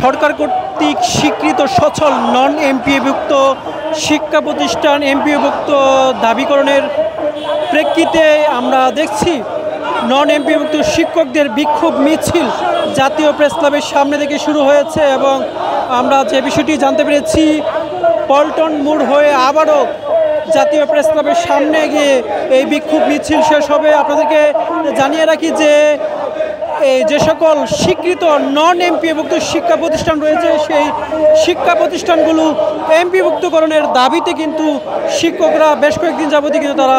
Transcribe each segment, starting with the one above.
সরকার কর্তৃক স্বীকৃত সচল নন এমপিওভুক্ত শিক্ষা প্রতিষ্ঠান এমপিওভুক্ত দাবিকরণের প্রেক্ষিতে আমরা দেখছি নন এমপিওভুক্ত শিক্ষকদের বিক্ষোভ মিছিল জাতীয় প্রেস ক্লাবের সামনে থেকে শুরু হয়েছে এবং আমরা যে বিষয়টি জানতে পেরেছি পল্টন মোড় হয়ে আবারও জাতীয় প্রেস ক্লাবের সামনে গিয়ে এই বিক্ষোভ মিছিল শেষ হবে। আপনাদেরকে জানিয়ে রাখি যে সকল স্বীকৃত নন এমপিওভুক্ত শিক্ষা প্রতিষ্ঠান রয়েছে সেই শিক্ষা প্রতিষ্ঠানগুলো এমপিওভুক্তকরণের দাবিতে কিন্তু শিক্ষকরা বেশ কয়েকদিন যাবতীয় কিন্তু তারা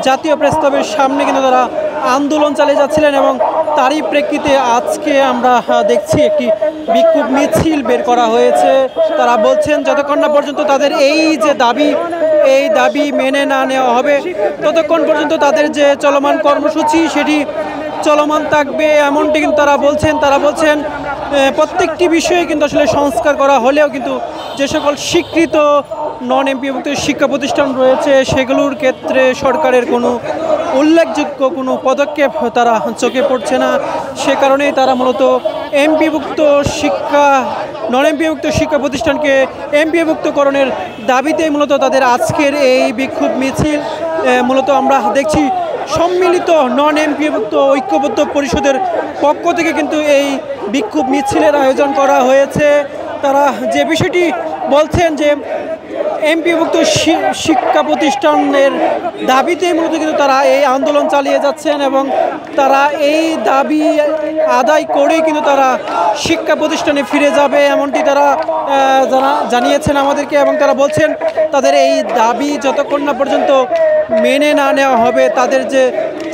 জাতীয় প্রেস ক্লাবের সামনে কিন্তু তারা আন্দোলন চালিয়ে যাচ্ছিলেন এবং তারই প্রেক্ষিতে আজকে আমরা দেখছি একটি বিক্ষোভ মিছিল বের করা হয়েছে। তারা বলছেন যতক্ষণ না পর্যন্ত তাদের এই দাবি মেনে না নেওয়া হবে ততক্ষণ পর্যন্ত তাদের যে চলমান কর্মসূচি সেটি চলমান থাকবে এমনটি কিন্তু তারা বলছেন প্রত্যেকটি বিষয়ে কিন্তু আসলে সংস্কার করা হলেও কিন্তু যে সকল স্বীকৃত নন এমপিওভুক্ত শিক্ষা প্রতিষ্ঠান রয়েছে সেগুলোর ক্ষেত্রে সরকারের কোনো উল্লেখযোগ্য কোনো পদক্ষেপ তারা চোখে পড়ছে না। সে কারণেই তারা মূলত নন এমপিওভুক্ত শিক্ষা প্রতিষ্ঠানকে এমপিওভুক্তকরণের দাবিতে মূলত তাদের আজকের এই বিক্ষোভ মিছিল। মূলত আমরা দেখছি সম্মিলিত নন এমপিওভুক্ত ঐক্যবদ্ধ পরিষদের পক্ষ থেকে কিন্তু এই বিক্ষোভ মিছিলের আয়োজন করা হয়েছে। তারা যে বিষয়টি বলছেন যে এমপিওভুক্ত শিক্ষা প্রতিষ্ঠানের দাবিতে মূলত কিন্তু তারা এই আন্দোলন চালিয়ে যাচ্ছেন এবং তারা এই দাবি আদায় করেই কিন্তু তারা শিক্ষা প্রতিষ্ঠানে ফিরে যাবে এমনটি তারা জানিয়েছেন আমাদেরকে এবং তারা বলছেন তাদের এই দাবি যতক্ষণ না পর্যন্ত মেনে না নেওয়া হবে তাদের যে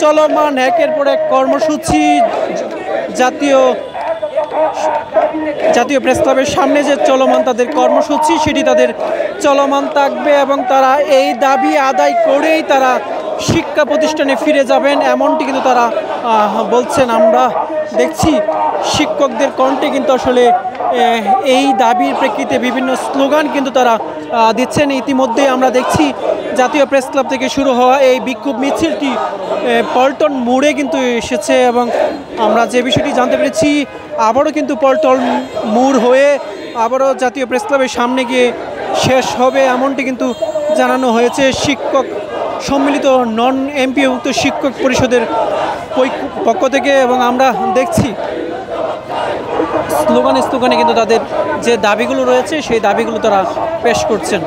চলমান একের পর এক কর্মসূচি জাতীয় প্রেস ক্লাবের সামনে যে চলমান তাদের কর্মসূচি সেটি তাদের চলমান থাকবে এবং তারা এই দাবি আদায় করেই তারা শিক্ষা প্রতিষ্ঠানে ফিরে যাবেন এমনটি কিন্তু তারা বলছেন। আমরা দেখছি শিক্ষকদের কণ্ঠে কিন্তু আসলে এই দাবির প্রেক্ষিতে বিভিন্ন স্লোগান কিন্তু তারা দিচ্ছেন। ইতিমধ্যেই আমরা দেখছি জাতীয় প্রেস ক্লাব থেকে শুরু হওয়া এই বিক্ষোভ মিছিলটি পল্টন মোড়ে কিন্তু এসেছে এবং আমরা যে বিষয়টি জানতে পেরেছি আবারও কিন্তু পল্টন মোড় হয়ে আবারও জাতীয় প্রেস ক্লাবের সামনে গিয়ে শেষ হবে এমনটি কিন্তু জানানো হয়েছে শিক্ষক সম্মিলিত নন এমপিওভুক্ত শিক্ষক পরিষদের পক্ষ থেকে এবং আমরা দেখছি স্লোগানে কিন্তু তাদের যে দাবিগুলো রয়েছে সেই দাবিগুলো তারা পেশ করছেন।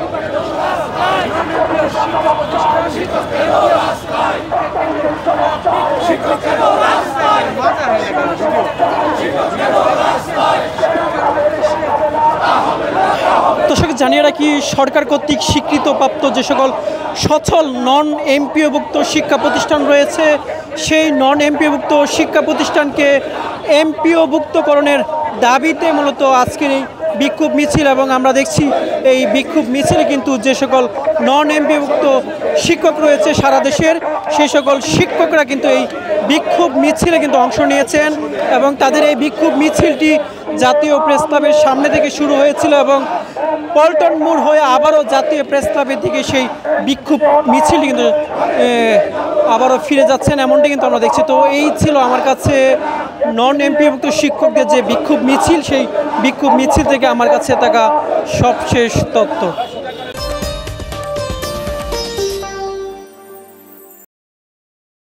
দর্শক জানিয়ে রাখি সরকার কর্তৃক স্বীকৃতপ্রাপ্ত যে সকল সচল নন এমপিওভুক্ত শিক্ষা প্রতিষ্ঠান রয়েছে সেই নন এমপিওভুক্ত শিক্ষা প্রতিষ্ঠানকে এমপিওভুক্তকরণের দাবিতে মূলত আজকের এই বিক্ষোভ মিছিল এবং আমরা দেখছি এই বিক্ষোভ মিছিলে কিন্তু যে সকল নন এমপিওভুক্ত শিক্ষক রয়েছে সারা দেশের সেই সকল শিক্ষকরা কিন্তু এই বিক্ষোভ মিছিলে কিন্তু অংশ নিয়েছেন এবং তাদের এই বিক্ষোভ মিছিলটি জাতীয় প্রেস ক্লাবের সামনে থেকে শুরু হয়েছিল এবং পল্টন মোড় হয়ে আবারও জাতীয় প্রেস ক্লাবের দিকে সেই বিক্ষোভ মিছিলটি কিন্তু আবারও ফিরে যাচ্ছেন এমনটি কিন্তু আমরা দেখছি। তো এই ছিল আমার কাছে নন এমপিওভুক্ত শিক্ষকদের যে বিক্ষোভ মিছিল সেই বিক্ষোভ মিছিল থেকে আমার কাছে থাকা সবশেষ তথ্য।